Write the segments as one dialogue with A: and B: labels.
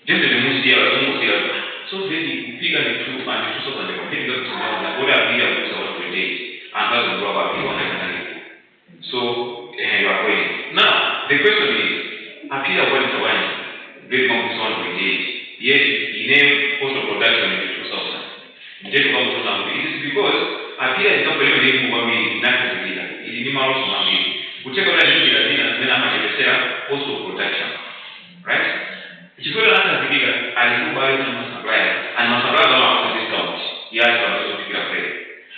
A: Gente de música, so very big and true and the truth of the political to know that what are we are going to date and how to grow up so you are going. Now the question is, appear what is the one very competition with date. Yet he named post of production in the 2000. Just come to now. It is because appear is not very big for me, not to be it is more to me. We check out the Latina, then I'm going to say post of production. Right? Chikora hata kipika alikuwa yule supplier and supplier kama discount ya sababu kupiga pale.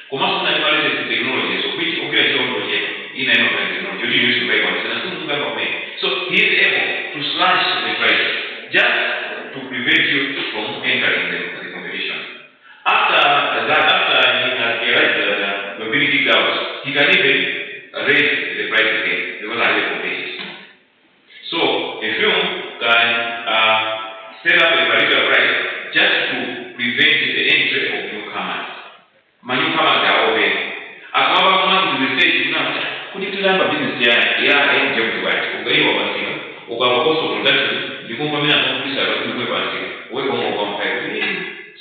A: Kwa maana kuna wale technology so which ukira hiyo project ina ino technology you use to buy one so tunga kwa pay. So he is able to slash the price just to prevent you from entering the competition. After he has realized the mobility doubts, he can even raise the price again because I will compete. So a film can set up a particular price just to prevent the entry of newcomers. Newcomers are open. Akaba kuna to the stage now. Kuditulamba business ya nje mtibati. Ugaiwa basika. Ukaba cost of production. Likumba mina kumbisa kwa kumwe basika. Wewe kama kwa mfano.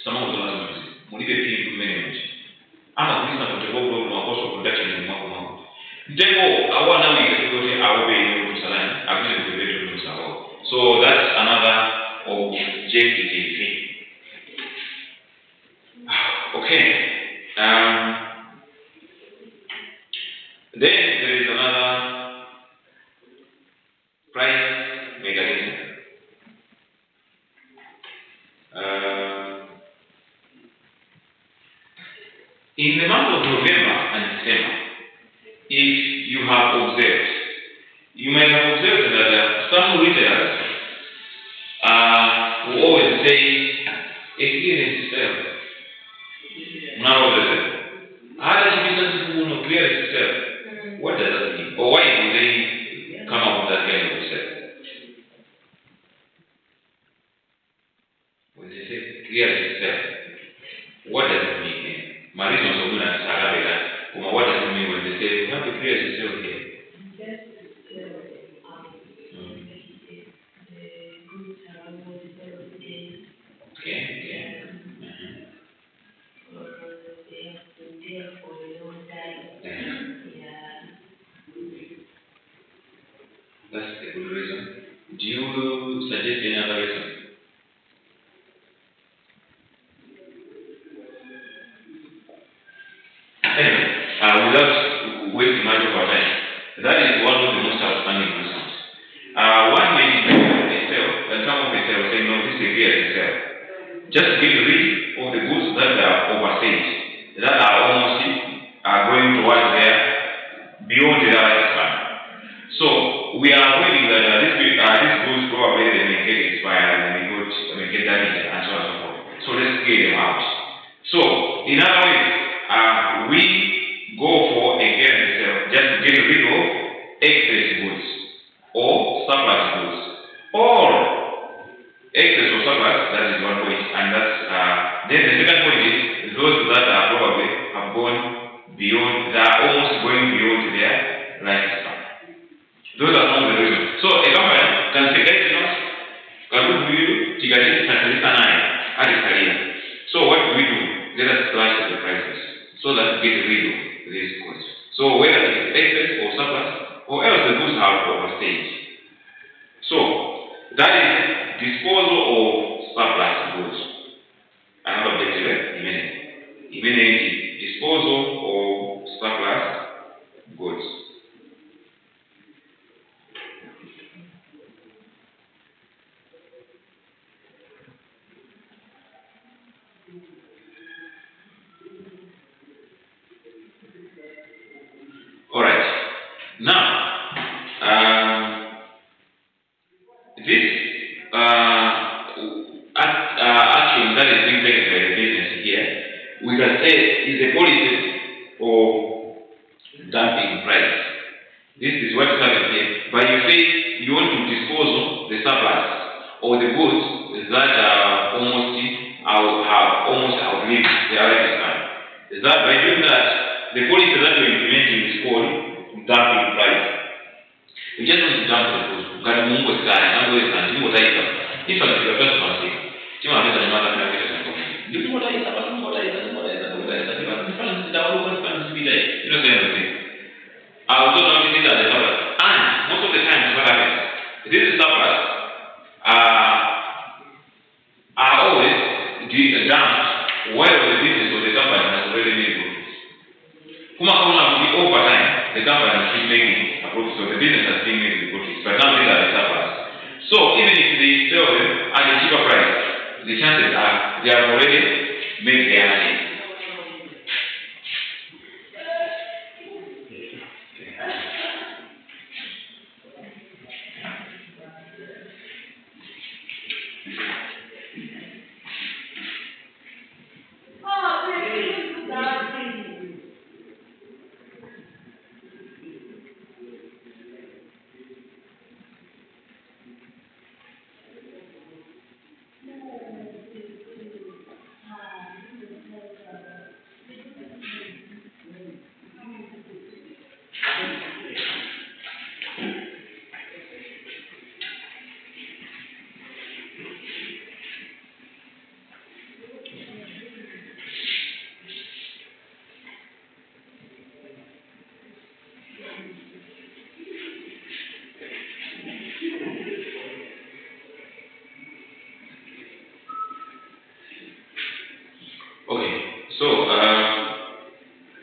A: Sama kutoka mzi. Mulipe pili kumene mji. Ama kulisa kutoka problem wa cost of production ni mwako mwako. Ndego awana wiki awobe ni msalani. Akili kubeto ni msalani. So that's another objective. Okay. Then there is another price mechanism. In the month of November and December, if you have observed, you might have observed that some retailers will always say, experience itself. Now, how does it mean to clear itself? What does that mean? Or why do they come up with that kind of itself? When they say clear itself, what does it mean? Marisa Soguna Sarabela, what does it mean when they say you have to clear yourself here? That's a good reason. Do you suggest any other reason? Anyway, without wasting much of our time, that is one of the most outstanding reasons. One may depend on itself, and some of itself say, no, this is clear itself. Just get rid of the goods that are overstayed, that are almost going towards there beyond the lifespan. So we are avoiding that these goods probably they may get expired, they may get damaged, and so on and so forth. So let's get them out. So in other words, we go for a care itself, just to get rid of excess goods or surplus goods. Or excess or surplus, that is one point, and that's then the second point is those that are probably have gone beyond, they are almost going beyond their lifespan. Those are some of the reasons. So a company can say, guys, can we so what do we do? Let us slash the prices so that we get rid of these goods. So whether it is excess or surplus, or else the goods are overstayed. So that is disposal of surplus goods. Another objective, disposal of surplus goods. Alright. Now, this action that is being taken by the business here, we can say is a policy of dumping price. This is what is happening here. But you say you want to dispose of the surplus or the goods that are almost outlived their lifespan. Is that by doing that, the policy that you're implementing is called dumping price. We just want to dump the goods. This one is the first one. Cuma ada dari mana kita bisa tahu. Jadi modal itu apa? Modal itu. Different download different speed. You know saying. Also not this is the surplus. And most of the time what happens? This is surplus are always done while the business or the company has already made profits. Over time, the company has been making a profit, so the business has been making profits. But now these are the surplus. So even if they sell them at a cheaper price, the chances are they have already made their money.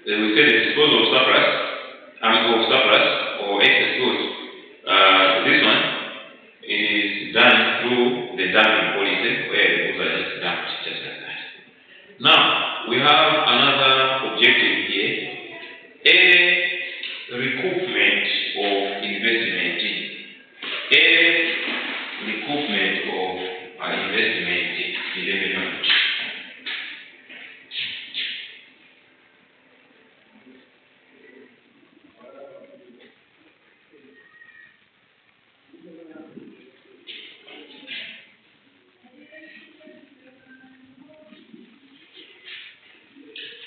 A: We say the disposal of surplus, or excess goods. This one is done through the dumping policy, where the goods are just dumped just like that. Now we have another objective here: a recoupment of investment. A recoupment of investment in the economy.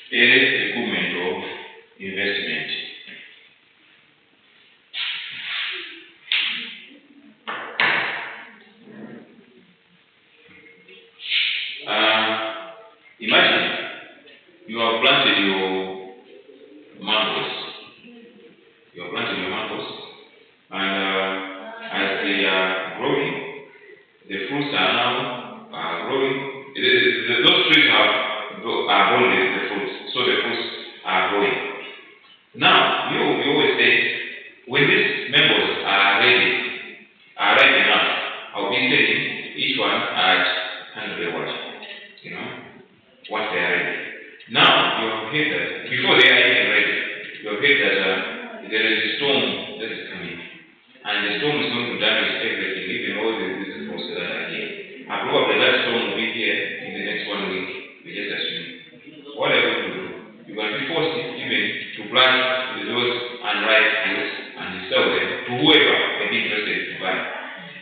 A: A recoupment of investment. Imagine you have planted your mangoes. And as they are growing, the fruits are now growing. Those trees are growing the fruits, so the fruits are growing. Now you always say, when these mangoes are ripe enough, I'll be selling each one at 100 watts. Once they are ready. Now you have heard that before they are even ready, you have heard that there is a storm that is coming, and the storm is going to damage everything, even all the business processes that are here. And probably that storm will be here in the next 1 week. We just assume. What are you going to do? You are be forced even to plant those unripe goods and sell them to whoever may be interested to buy.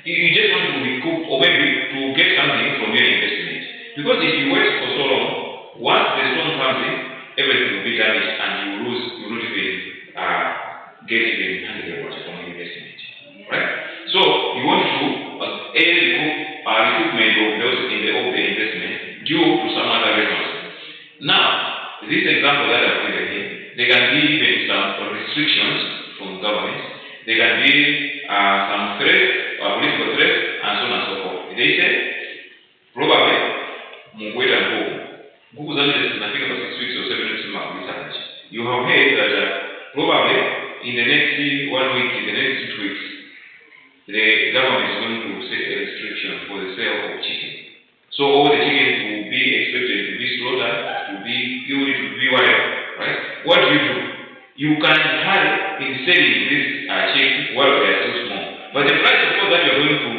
A: You just want to recoup, or maybe to get something from your investment. Because if you wait for so long, once the storm comes in, everything will be damaged and you will not even get even 100 watts from your investment. Right? So you want to recoupment of those of the investment due to some other reasons. Now, this example that I've given here, there can be even some restrictions from government. There can be some threat, political threat, and so on and so forth. They say, probably, Mungweta and Google. Google analysis, I think about 6 weeks or 7 weeks of research. You have heard that probably in the next 1 week, in the next 2 weeks, the government is going to set a restriction for the sale of chicken. So all the chickens will be expected to be slaughtered, to be killed, to be whatever. Right? What do? You can hide in selling this chicken while they are so small. But the price of course that you are going to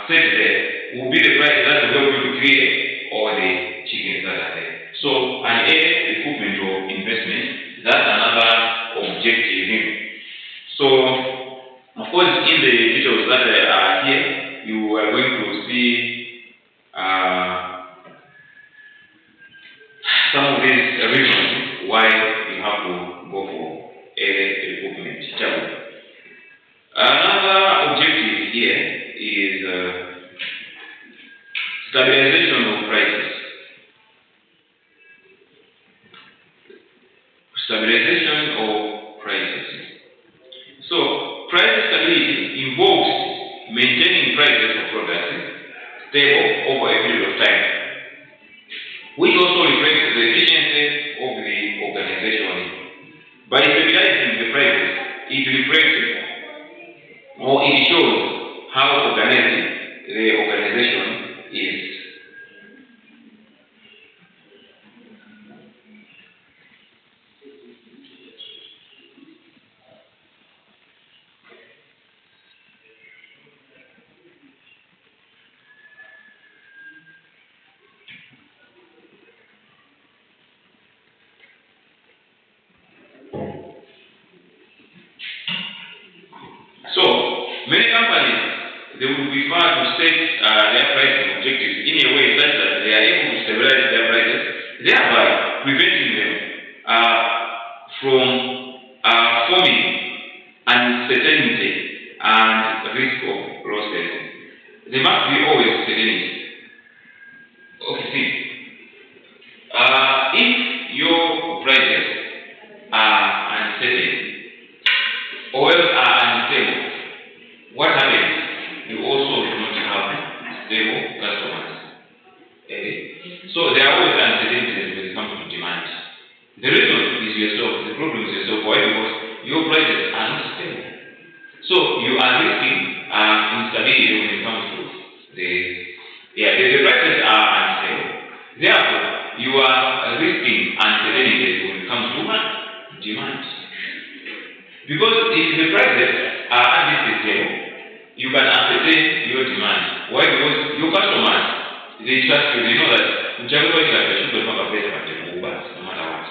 A: set there will be the price that will help you to create all the chickens that are there. So an recoupment of investment, that's another objective here. So of course in the details that are here, you are going to see some of these reasons why you have to go for a recoupment. Another objective here is maintaining prices of products stable over a period of time, which also reflects the efficiency of the organization. By stabilizing the prices, it reflects or it shows how organized the organization is. So, many companies, they would prefer to set their pricing objectives in a way such that they are able to stabilize their prices, thereby preventing them from forming uncertainty and risk of losses. There must be always certainty. Okay, see, if your prices are uncertain or else are unstable, what happens? You also do not have stable customers. Okay? So there are always uncertainties when it comes to demand. The reason is yourself, the problem is yourself. Why? Because your prices are not stable. So you are risking instability when it comes to the prices are unstable. Therefore, you are risking uncertainty when it comes to demand. Because if the prices are unstable, you can ascertain your demand. Why? Because your customers, they trust you. They know that whichever way they should not have better, no matter what.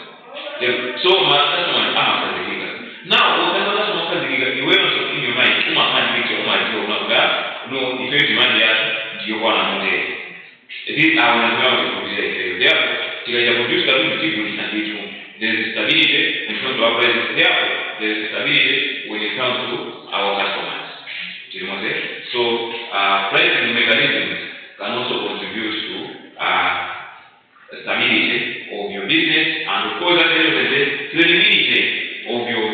A: So my customers are after the giga. Now, what customers are the giga? You will also in your mind, you can't make your mind go no, if you demand that, you want to know. These are one of the therefore, if you produce stability, there is stability when it comes to our prices. Therefore, there is stability when it comes to our customers. So, pricing mechanisms can also contribute to stability of your business and, of course, at the end of the day, credibility of your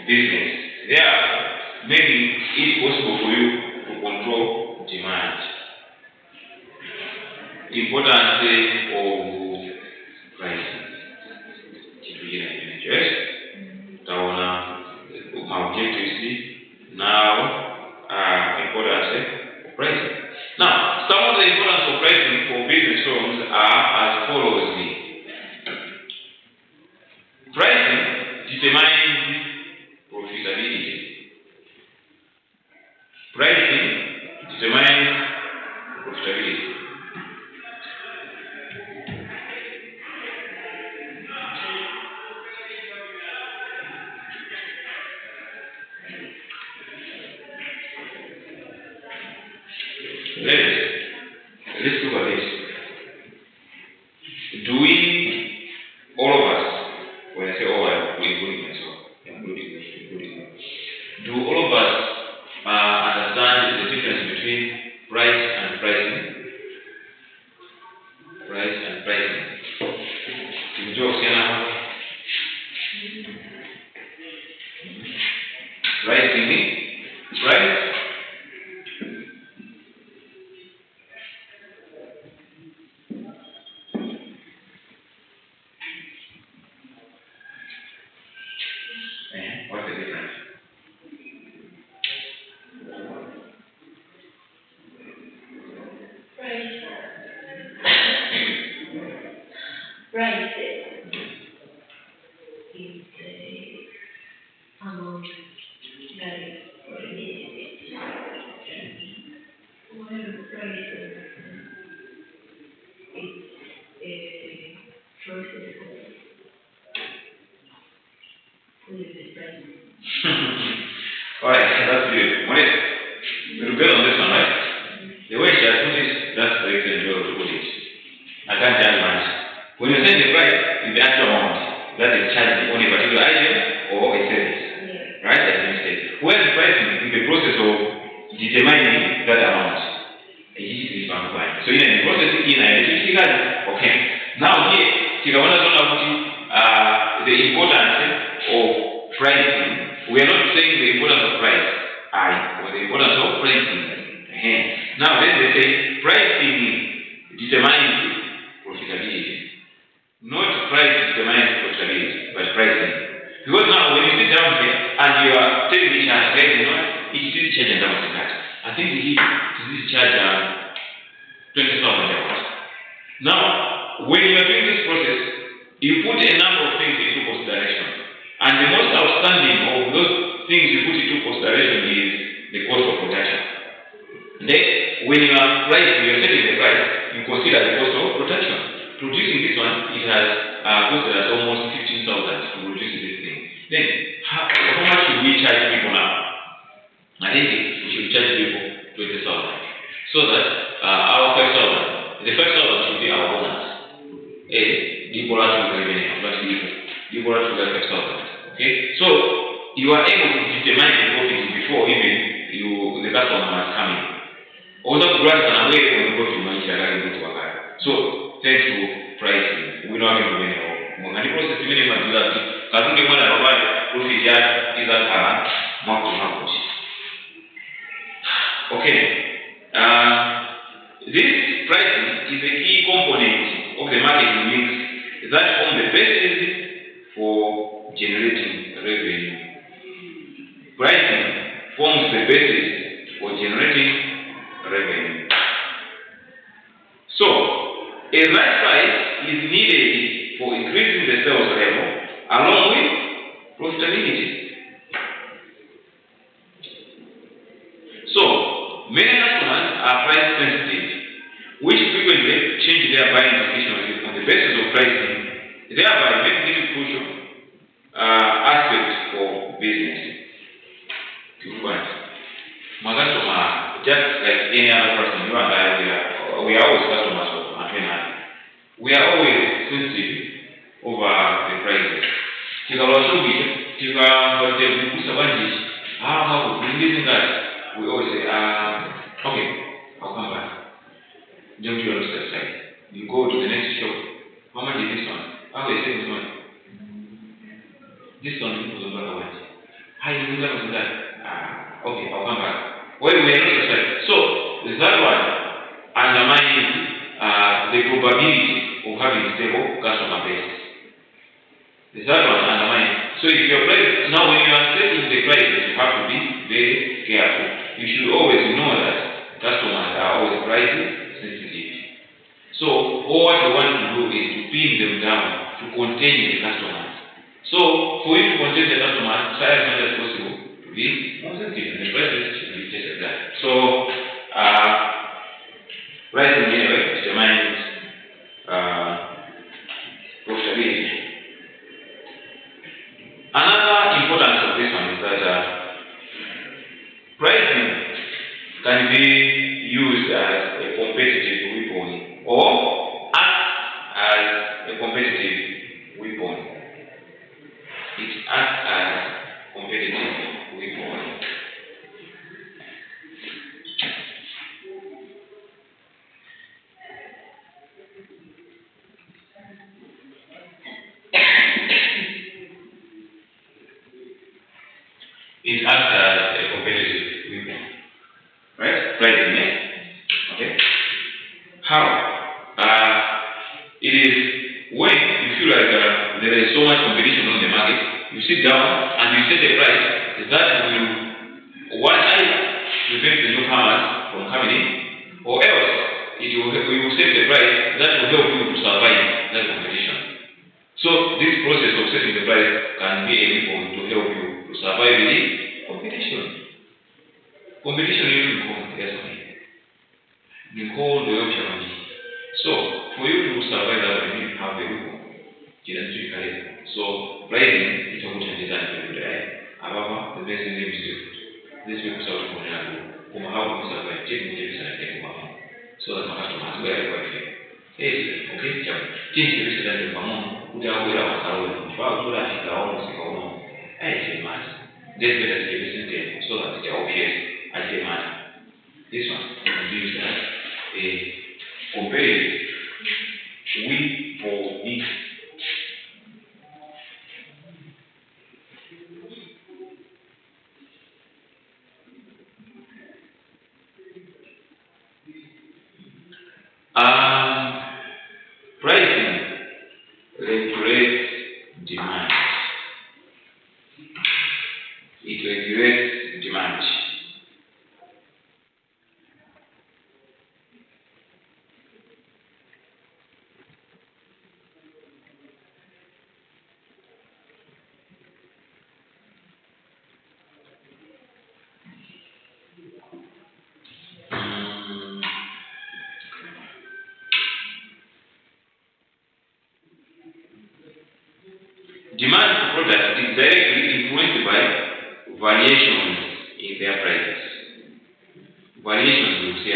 A: business. Therefore, making it possible for you to control demand. Importance of pricing. My objective is now importance of pricing. Now, some of the importance of pricing for business firms are as follows. Pricing determines profitability. Pricing determines profitability. Let's look at this. Do we, all of us, when I say all, I'm including myself, do all of us understand the difference between price and pricing? Price and pricing. Pricing, price. What's the difference?
B: Price is the amount that is related. While price is a process with the price.
A: Alright, that's good. We'll build on this one, right? The way she has put it, that's the excellent way to put it. I can't tell you much. When you say the price, is the actual amount that is charged on a particular item or a service.
B: Yeah.
A: Right? As you said. Where the pricing is the process of determining that amount. So in the process okay. Now here, the importance of pricing. We are not saying the importance of price, or the importance of pricing. Now then they say pricing determines profitability. Not price determines profitability, but pricing. Because now when you sit down here and you are telling each other, guys, you know, each is charging down the cut. I think this charge 20,000 euros. Now, when you are doing this process, you put a number of things into consideration. And the most outstanding of those things you put into consideration is the cost of production. Then, when you are pricing, you are setting the price, you consider the cost of production. Producing this one, it has costed us almost 15,000 to produce this thing. Then, how much should we charge people now? I think we should charge people 20,000. So that our 5,000, the 5,000 should be our bonus. The bonus will revenue, not the bonus will be 5,000. Okay? So, you are able to determine the profit before even the customer has come in. Also, grants an away when you go to manage the go to a So, thanks to pricing, we don't have any more. Can you process many months that I think the one that provide profit is that mark to mark. Okay. This pricing is a key component of the marketing mix that form the basis for generating revenue. Pricing forms the basis for generating revenue. So, a right price is needed for increasing the sales level along with profitability. So, many customers are price sensitive, which frequently change their buying decisions on the basis of pricing, thereby making it a crucial aspect for business. My customer, just like any other person, you and I, we are always customers of Athena. We are always sensitive over the prices. We always say, okay, I'll come back. Jump to your side. You go to the next shop. How much is this one? How is this one? This one is about what? How you do that? Okay, I'll come back. Well, we are not side. So, the third one undermines the probability of having stable customer base. The third one undermines. So, if your price, now when you are setting the prices, you have to be very careful. You should always know that customers are always price sensitive. So, what you want to do is to pin them down to contain the customers. So, for you to contain the customers, try as much as possible to be more sensitive, and the prices should be just like that. So, pricing anyway determines profitability. Another importance of this one is that pricing can be used as a competitive weapon or act as a competitive weapon. It acts as competitive weapon. It acts as a competitive weapon. Right? Pricing, yeah? Okay? How? It is when you feel like there is so much competition on the market, you sit down and you set a price that will one either prevent the newcomers from coming in, or else you will set the price that will help you to survive that competition. So this process of setting the price can be a weapon to help you to survive the competition. Competition is so for you to survive that, you need to have a weapon. So pricing is a good design to do that. However, the best thing is this will solve for you. How to survive, check with you so that my customers will have a okay, change the resident of Mamon, who are aware of our own, but who are almost economic. I say, man, this better to listen so that it's obvious. I say, man, this one can be used as a comparative win for it. Pricing regulates demand. It regulates demand. Demand for products is directly influenced by variations in their prices. Variations will see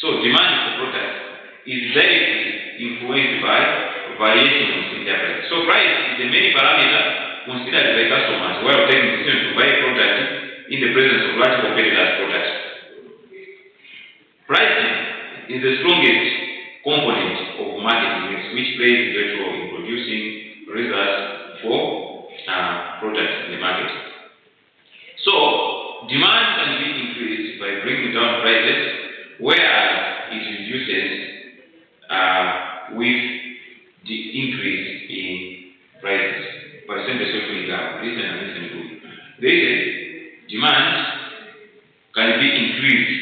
A: So demand for products is directly influenced by variations in their prices. So price is the main parameter considered by customers while taking decisions to buy a product in the presence of large competitors' products. Pricing is the strongest component of marketing mix, which plays a great role in producing results for products in the market. So, demand can be increased by bringing down prices, whereas it reduces with the increase in prices. They say demand can be increased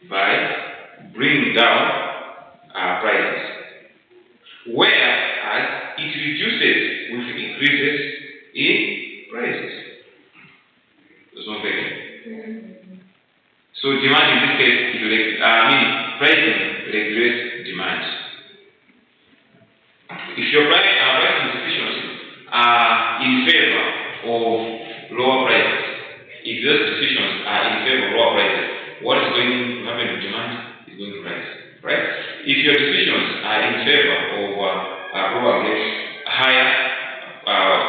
A: by bringing down prices, whereas it reduces with increases in prices. So demand in this case is pricing regulates demand. If your pricing decisions are in favor of lower prices, if those decisions are in favor of lower prices, what is going to happen to demand is going to rise, right? If your decisions are in favor of probably higher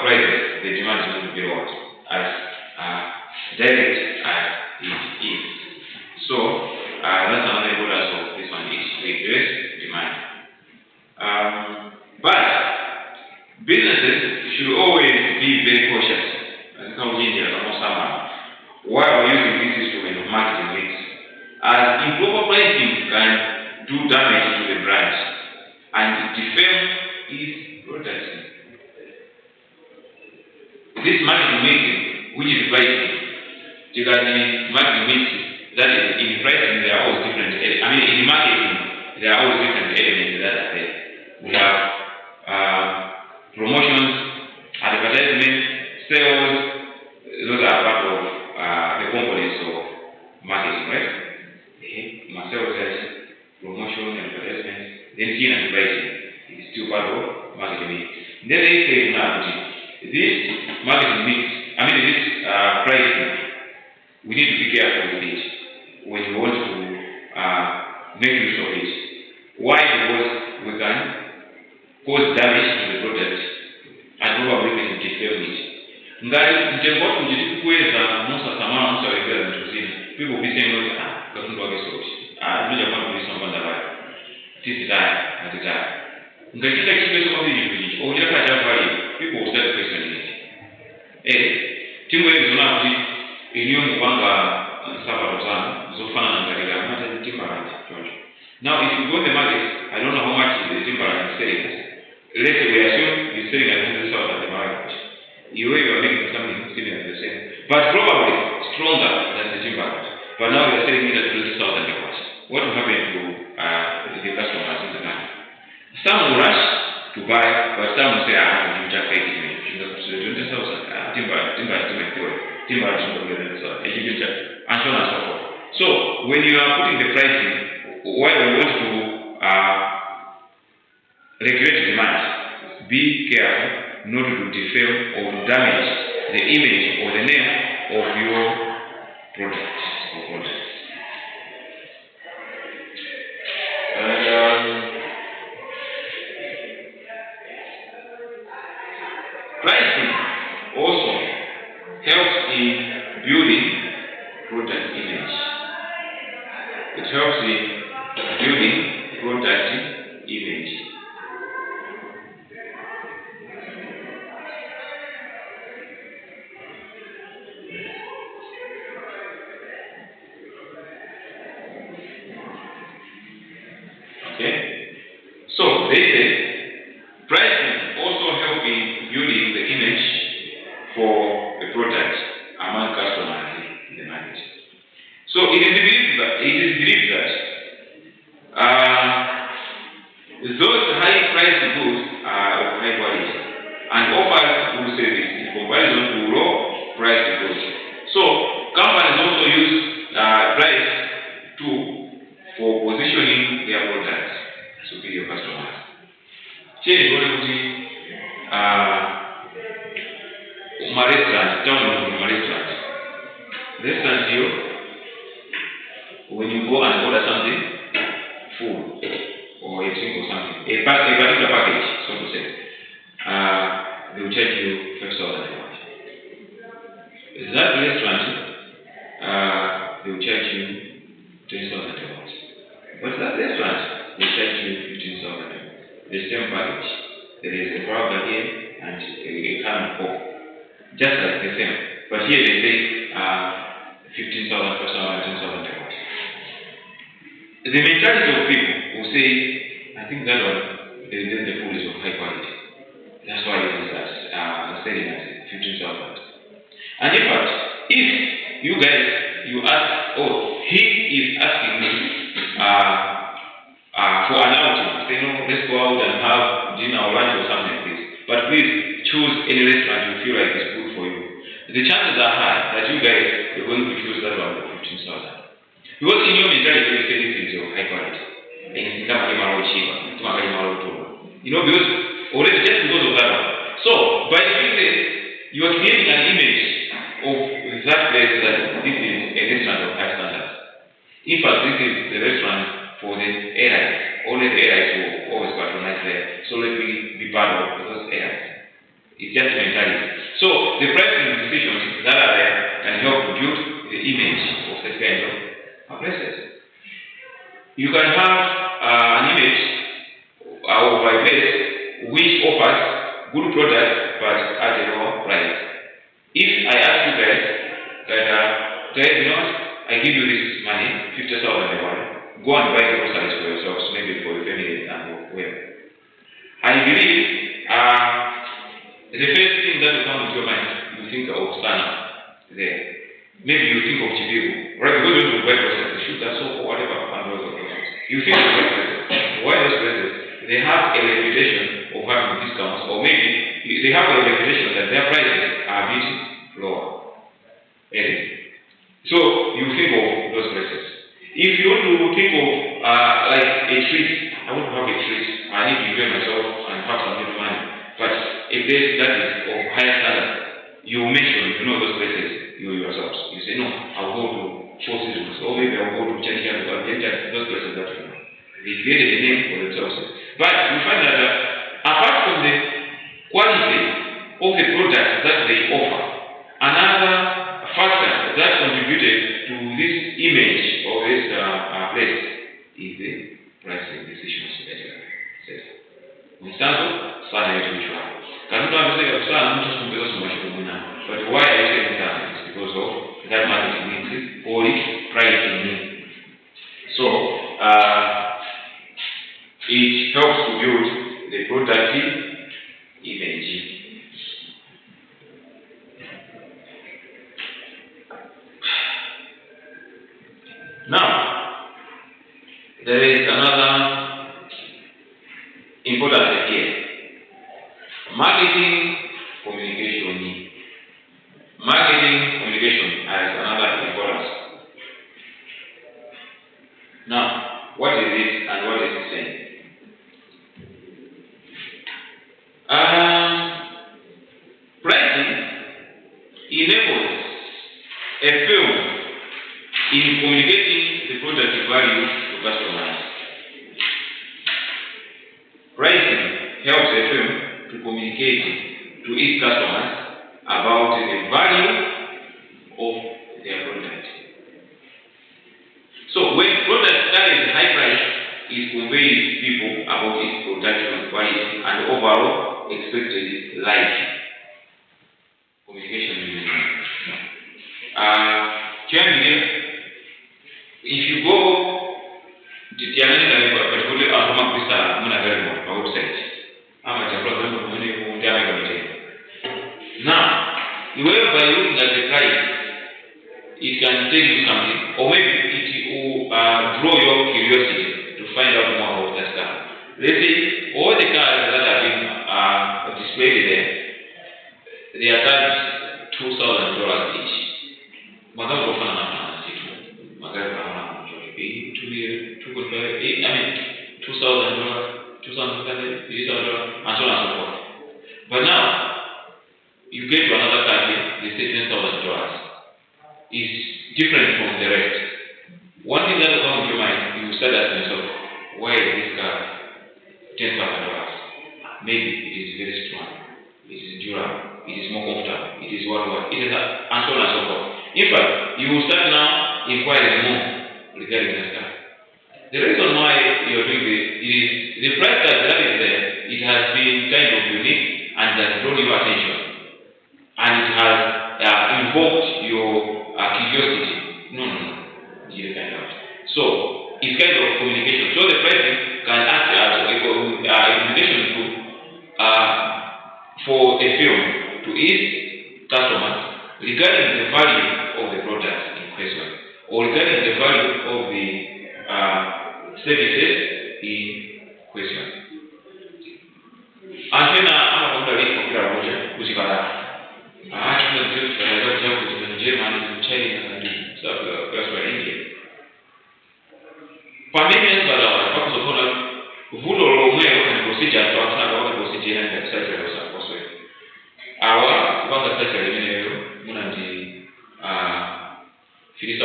A: prices, the demand is going to be lower, as direct as it is. So that's another importance of this one. It regulates demand. But businesses should always be very cautious, as while using this instrument of marketing mix, as improper pricing can do damage to the brand and defame its product. This marketing mix, which is pricing, marketing mix, that is, in pricing there are always different elements. In marketing there are always different elements that are there. We have promotions, advertisement, sales. Those are part of the components of marketing, right? Sales, promotion, advertisement, then gain and pricing is still part of marketing mix. Then they say now this marketing mix, this pricing, we need to be careful with it when we want to make use of it. Why? Because we can cause damage to the product and probably can defame it. People be saying, doesn't work so. I really want to do something like that. This is that, and that. People will start questioning it. Now, if you go to the market, I don't know how much is the timberland selling. Let's say we assume you're selling at 100,000 at the market. You are making something similar to the same, but probably stronger than the timberland. But now you're selling it at $20,000. What will happen to the customers in the market? Some will rush to buy, but some will say, you just pay it. Timberland, and so on and so forth. So, when you are putting the pricing, while we want to regulate demand, be careful not to defame or to damage the image or the name of your product or products. Pricing also helps in building product image. It helps in building product image. So it is believed that those high-priced goods are of high quality and offers good service in comparison to low-priced goods. So companies also use price for positioning their products to your customers. Here you go to my restaurant, restaurant here, when you go and order something, food or a drink or something, a particular package, so to say, they will charge you 5,000. That restaurant, they will charge you 10,000. But that restaurant, they charge you 15,000. The same package. There is a burger here and a can of Coke. Just like the same. But here they say 15,000, 10,000. The mentality of people who say, I think that one, the food is of high quality. That's why it is selling at 15,000. And in fact, if you guys, you ask, he is asking me for an outing, say, no, let's go out and have dinner or lunch or something like this. But please choose any restaurant you feel like is good for you. The chances are high that you guys are going to choose that one for 15,000. Because in your mentality, you say this is of high quality. And it's you know, because already just because of that one. So, by doing this, you are creating an image of that place that this is a restaurant of high standards. In fact, this is the restaurant for the airlines. Only the airlines will always patronize there. So let me be part of those airlines. It's just mentality. So the pricing decisions that are there can help to build the image of such kind of places. You can have an image of a place which offers good products but at a lower price. If I ask you guys that, you know, I give you this money, 50,000 a month, go and buy the groceries for yourselves, maybe for your family and where. I believe the first thing that will come into your mind, you think of Sana there. Maybe you think of Chibiru, right? Because you buy groceries, sugar, soap, or whatever, you think of those places. Why those places? They have a reputation of having discounts, or maybe they have a reputation that their prices are a bit lower. So you think of those places. If you want to think of like a treat, I want to have a treat. I need to enjoy myself and have some little money. But a place that is of higher standard, you mention, you know those places, you yourselves. You say, no, I'll go to Four Seasons, or maybe I'll go to Chanichas, or those places that you know. They created a name for themselves. But you find that apart from the quality of the products that they offer, another factor that contributed to this image of this place is the pricing decisions that you have said. Mfano, sana yetu mchwa. Kanuni amesema sana mtu kumpeza somaji kumuna. But why I say that is because of that marketing needs or pricing needs. So, it helps to build the product image. Now, there is another important thing here. Marketing communication. Marketing communication has another importance. Now, what is it and what is it saying? Pricing enables a firm in communicating the product value to customers. Pricing helps a firm to communicate to its customers about the value of their product. So when product carries a high price, it conveys people about its production quality and overall expected life. Communication is if you go to the particularly website, now, whoever looking at the price, it it can tell you something, or maybe it will draw your curiosity to find out more about that car. Let's say all the cars that have been displayed there, they are charged $2,000 each. Magari kufana na kitu. Magari kama $2.5, $2,000, $2,500, $3,000, and so on and so forth. But now, you get to another car here, they say $10,000. It's different from the rest. One thing that will come to your mind, you will start asking yourself, why is this car $10,000? Maybe it is very strong, it is durable, it is more comfortable, it is what, it is and so on and so forth. In fact, you will start now inquiring more regarding this car. The reason why you are doing this is the price tag that is there, it has been kind of unique and has drawn your attention. And it has invoked your curiosity. No. You find out. So, it's kind of communication. So, the pricing can act as a communication tool for a firm to ease customers regarding the value of the product in question, or regarding the value of the services in question. And then, I'm going to read from Roger, who's in Germany, China, and elsewhere in India. Families that are focused upon Vudo Romeo and procedure to answer the procedure and the surgery was possible. Our one of the surgery Munandi $50,000.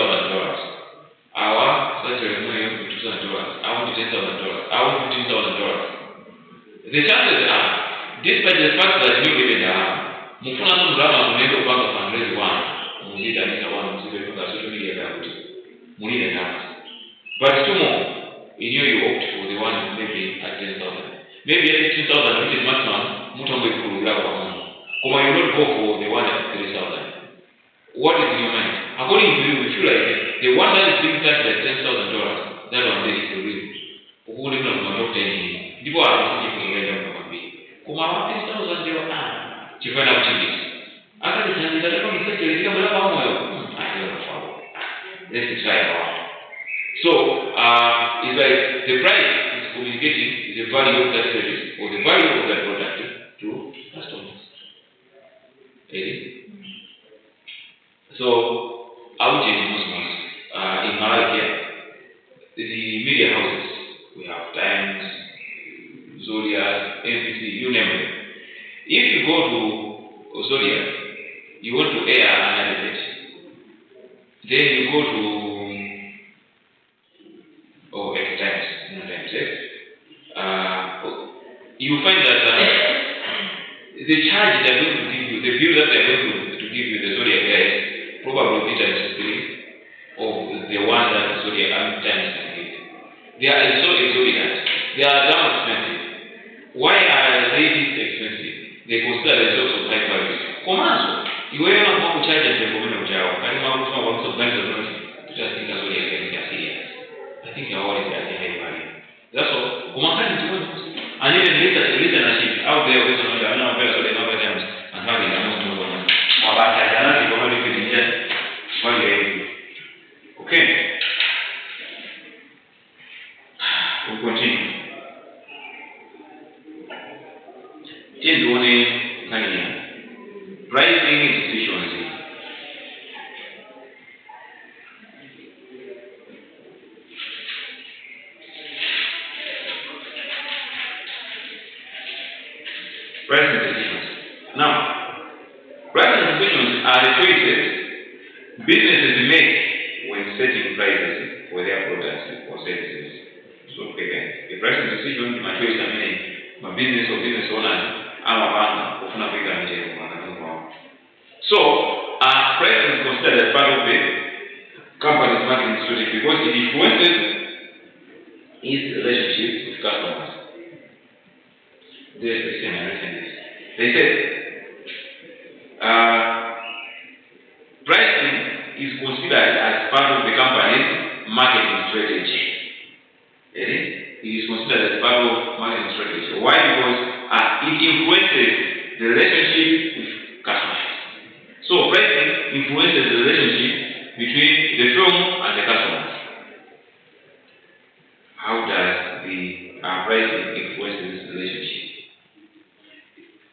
A: Our surgery $2,000. I want $10,000. I want $15,000. The chances are, despite the fact that you live in the mufuna drama munendo kwanga fundraise one mundita nisa one msibe kwa social media about munida that. But tomorrow you opt for the one maybe at 10,000, maybe at 15,000, which is maximum. Mutambo ikurula kwa mungu. Kuma you don't go for the one at 3,000. What is in your mind? According to you, you feel like the one that is being charged at $10,000, that one there is the real. Ukuli kuna kumadoka ni ndipo hapo kuingia kwa mbi. Kuma 10,000 ndio Chifana uchingizi. Hata nitangaza kama msajili ndio mwana wa moyo. Let's try it out. So, it's like the price is communicating the value of that service or the value of that product to customers. Okay? So, out in Muslims, in Malaysia, the media houses, we have Times, Zodiac, NBC, you name it. If you go to Zodiac, you want to air an advert. Then you go to you find that the charge they're going to give you, the bill that they're going to give you, the Zodiac guys, probably times 3 of the one that the Zodiac times can give. They are so exorbitant. They are damn expensive. Why are they this expensive? They consider themselves of high value. Komanso, you are not going to charge them for the job. I don't know how much of banks are going to just think as Zodiac guys are serious. I think you're already at a high value. That's all. Komanso is one. And even listenership out there with another very so they know times and how they are most known one. About that, I don't know if you can just value. Okay. We'll continue. Pricing efficiency. Pricing decisions. Now, pricing decisions are the choices businesses make when setting prices for their products or services. So again, the pricing decision is my choice. I mean, my business or business owners, I'm a bank, often a bigger meeting. So, pricing is considered as part of the company's marketing strategy because it influences its relationship with customers. There's the same everything. They said pricing is considered as part of the company's marketing strategy. It is considered as part of marketing strategy. Why? Because it influences the relationship with customers. So pricing influences the relationship between the firm and the customers. How does the pricing influence this relationship?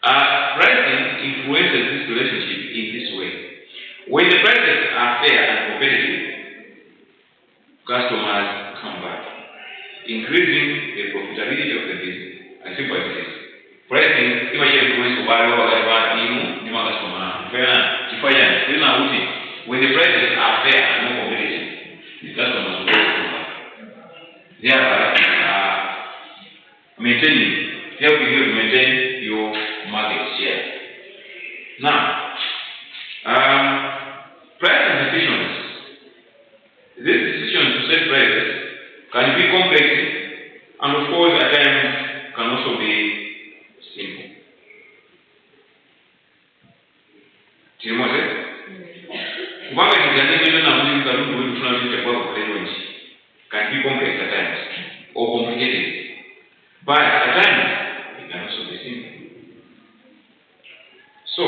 A: Pricing influences this relationship in this way. When the prices are fair and competitive, customers come back, increasing the profitability of the business. As simple as it is. Pricing, influence when the prices are fair and more competitive, the customers will come back. Thereby, helping you to maintain your market share. Now, pricing decisions. This decision to set prices can be complex, and of course at times can also be simple. Can be complex at times or complicated, but at times it can also be simple. So,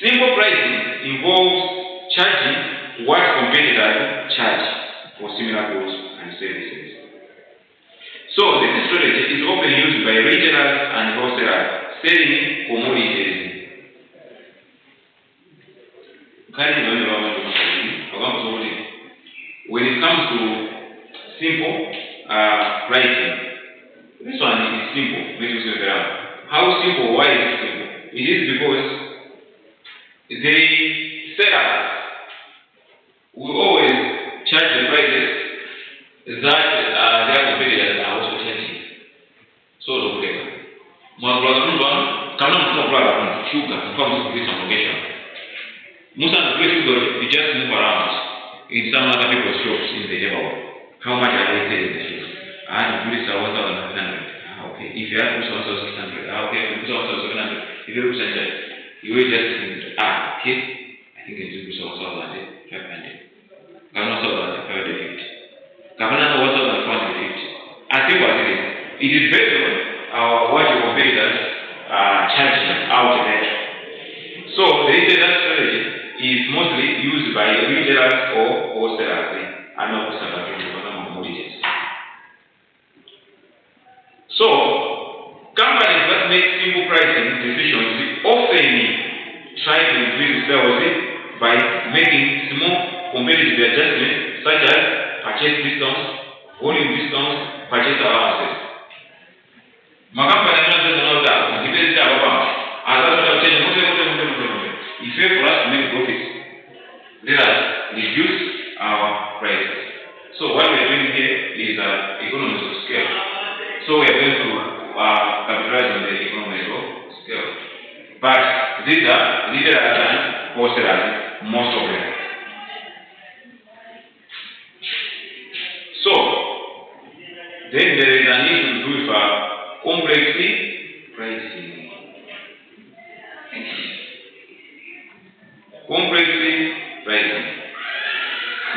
A: simple pricing involves charging what competitors charge for similar goods and services. So, this strategy is often used by retailers and wholesalers selling commodities. When it comes to simple pricing, this one is simple. How simple? Why is it simple? It is because the sellers will always charge the prices that their competitors are also charging. So, you just move around in some other people's shops in the neighborhood. How much are they selling the shoes? I have to put it 1,100. Okay. If you have to put 1,600, okay, if you put 1,700, if you put 1,600, you will just think, okay, I think it's 1,500. Governor 1,550. Governor 1,450. I think what it is. It is based on what your competitors are charging out there. So the retailer strategy is mostly used by retailers or wholesalers and not commodities. So companies that make simple pricing decisions often try to increase sales by making small competitive adjustments such as purchase discounts, volume discounts, purchase allowances. It's fair for us to make profits. Let us reduce our prices. So what we are doing here is economies of scale. So we are going to capitalize on the economies of scale. But these are retailers and wholesalers, most of them. So then there is a need to do with complexity pricing. Complexity pricing.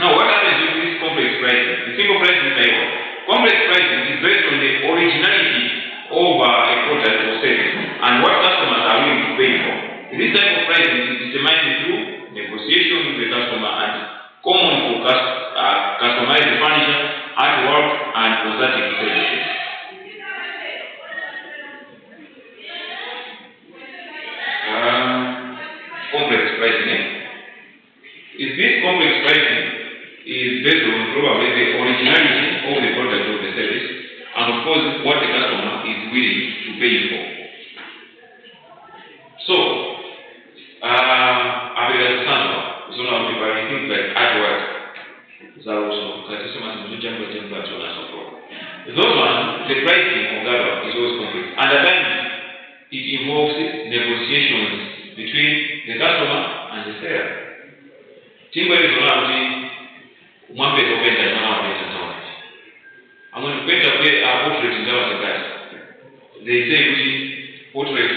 A: Now, what happens with this complex pricing? The simple pricing is like what? Complex pricing is based on the originality of a product or service and what customers are willing to pay for. This type of pricing is determined through negotiation with the customer and common for customized furniture, artwork, and consulting services. Complex pricing. If this complex pricing is based on probably the originality of the product or the service, and of course what the customer is willing to pay for. So, things like artwork, those ones, the pricing of that one is always complex. And at times, it involves negotiations between the customer and the seller. Timber is one bit of it and one bit of it. I'm going to pay a portrait in the guys. They say, which portrait?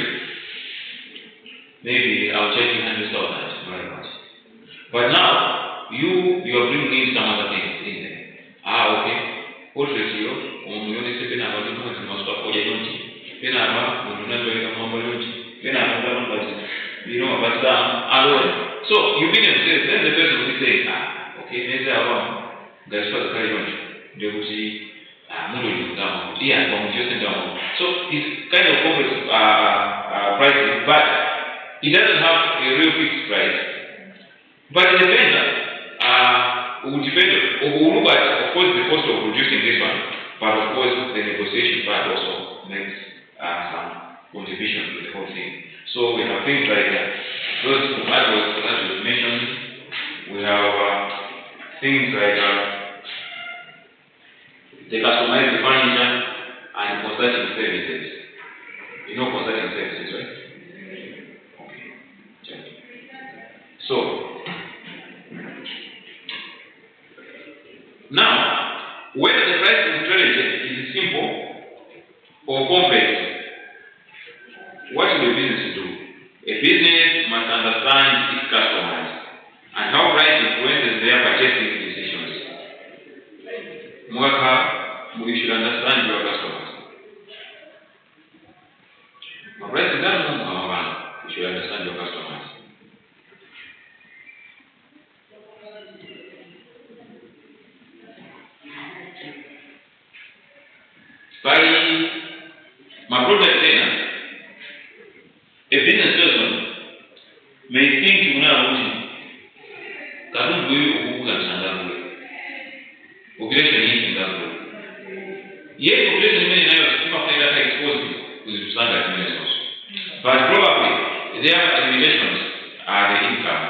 A: Maybe I'll check in 100,000 very much. But now, you are bringing in some other things in there. Okay. Portrait here, on the only second about the most of the unity. Then I have one, but So you begin to say, then the person will say, okay, let's say that's what the very much. They will see, down, so it's kind of complex pricing, but it doesn't have a real fixed price. But it depends. It will depend on, we'll look at, of course, the cost of producing this one, but of course, the negotiation part also makes some contribution to the whole thing. So we have things like those that was mentioned. We have things like the customized furniture and consulting services. You know consulting services, right? Okay. So now, whether the pricing strategy is simple or complex, what will a business do? A business must understand its customers and how price influences their purchasing decisions. You should understand your customers. You should understand your customers. By my product trainer, a business person may think you know that we will understand population in that way. Yes, population many areas people are exposed to standard measures. But probably their limitations are the income.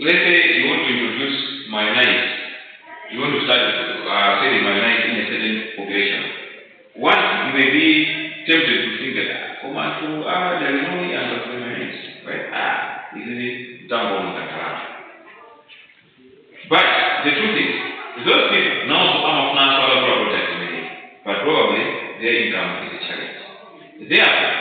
A: Let's say you want to introduce mayonnaise. You want to start selling mayonnaise in a certain population. One, you may be tempted to think that, there is no need for mayonnaise. Right? Isn't it down on that? But the truth is, those people now some of other products but probably their income is a challenge. Therefore,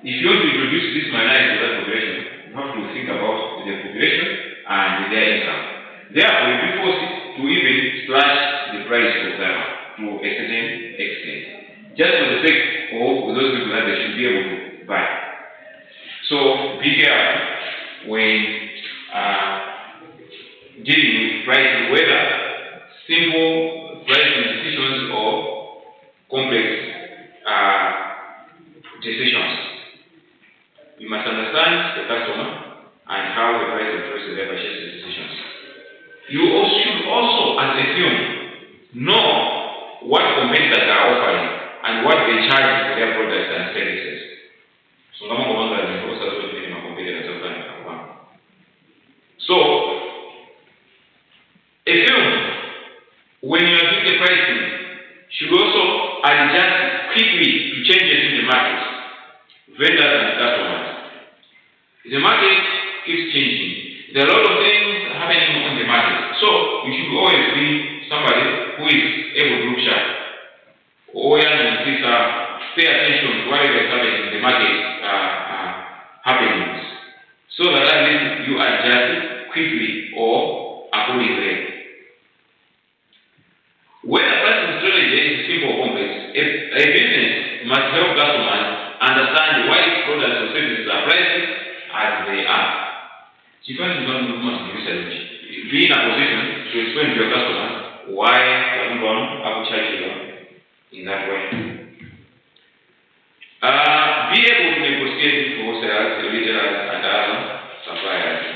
A: if you want to introduce this mayonnaise to that population, you have to think about the population and their income. Therefore, you'll be forced to even slash the price of them to a certain extent, just for the sake of those people that they should be able to buy. So be careful when dealing with pricing, whether simple pricing decisions or complex decisions. You must understand the customer and how the price influences their purchasing decisions. You should also, as a firm, know what competitors are offering and what they charge for their products and services. So, a firm, when you are doing the pricing, should also adjust quickly to changes in the market, vendors and customers. The market keeps changing. There are a lot of things happening on the market. So you should always be somebody who is able to look sharp. Pay attention to whatever is happening in the market happenings. So that at least you adjust quickly or accordingly. Whether pricing strategy is simple or complex, a business must help customers understand why its products or services are priced as they are. So you must be in a position to explain to your customers why I will charge you in that way. Be able to negotiate for wholesalers, retailers, and other suppliers.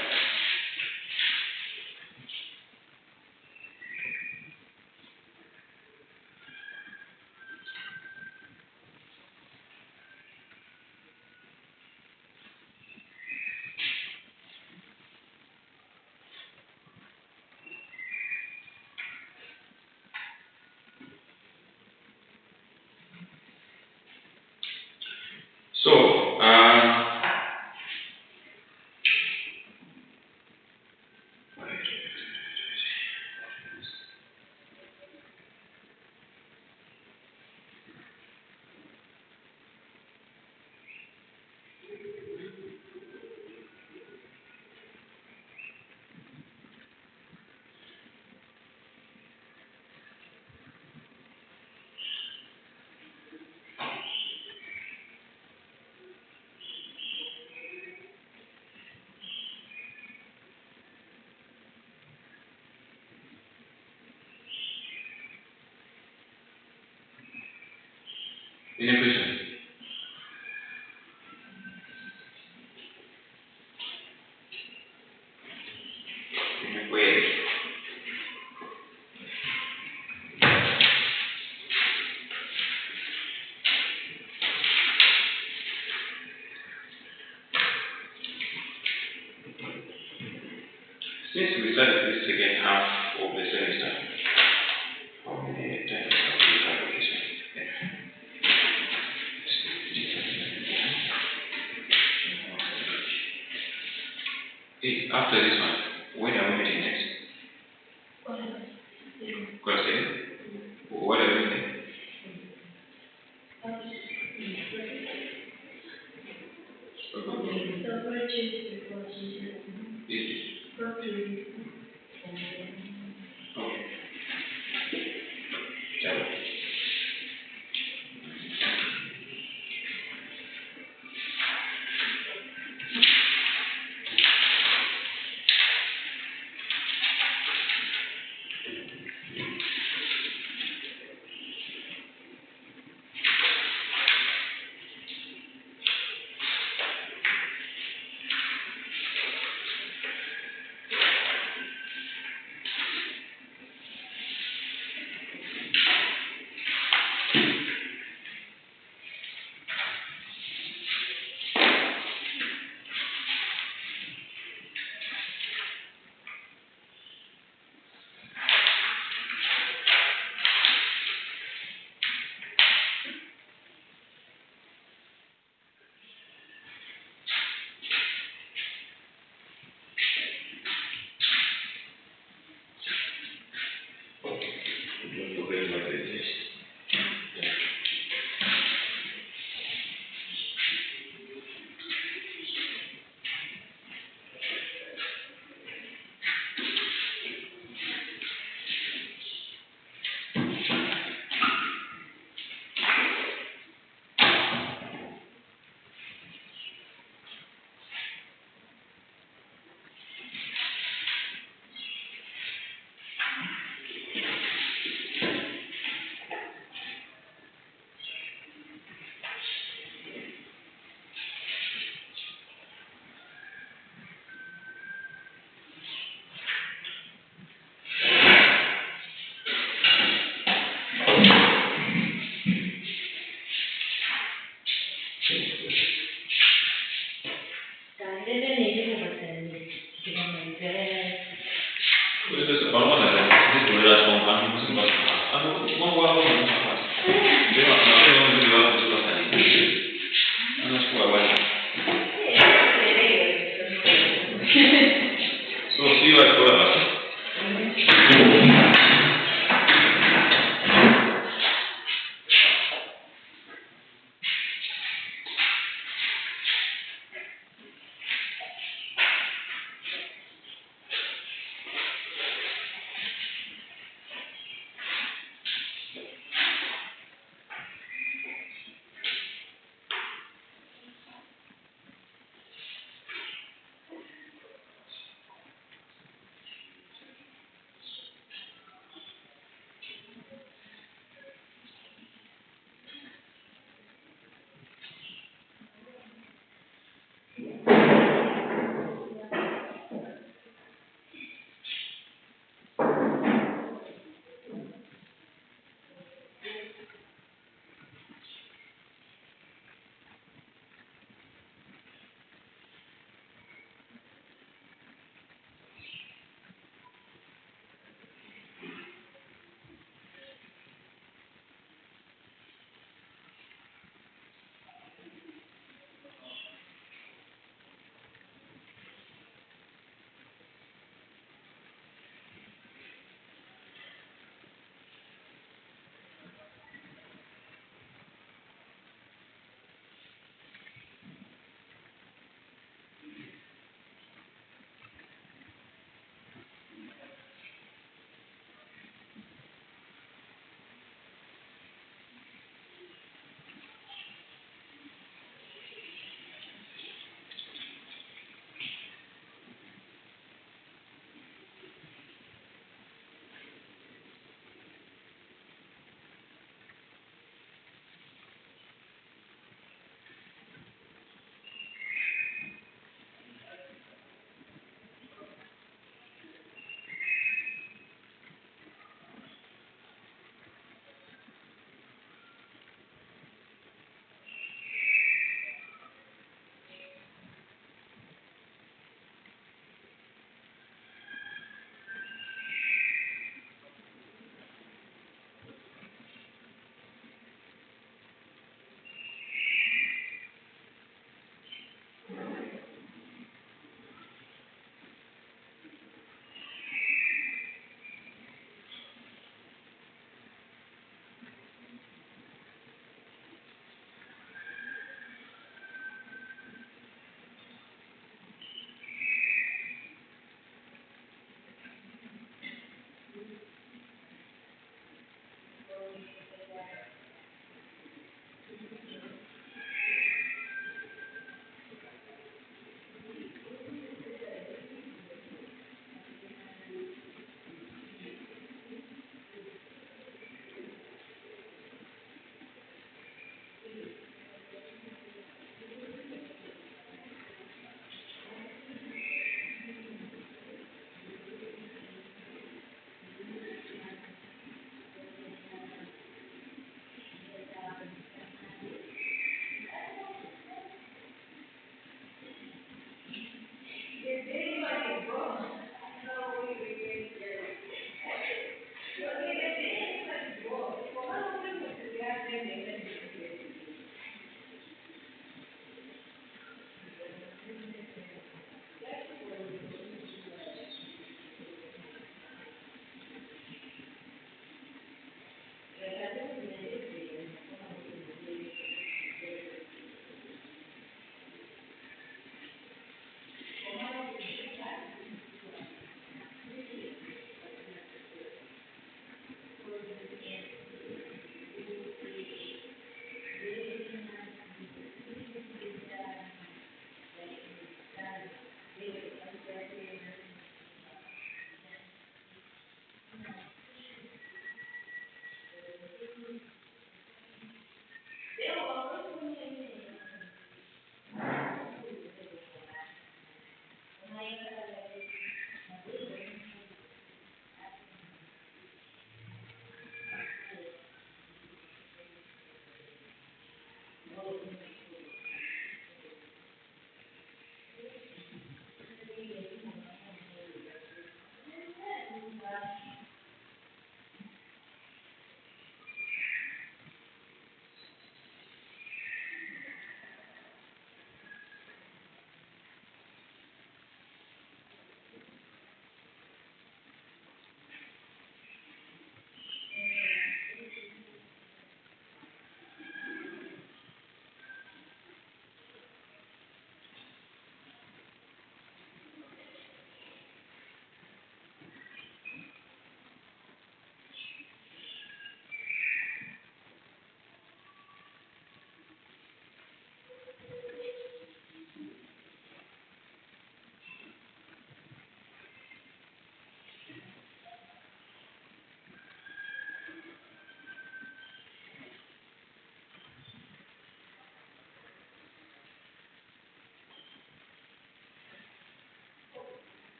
A: Any question? Any query? Since we started this second half of the semester, how many times have we had this one? After this one, when are we meeting next? Question? What are we meeting? Okay. Chalo.
B: that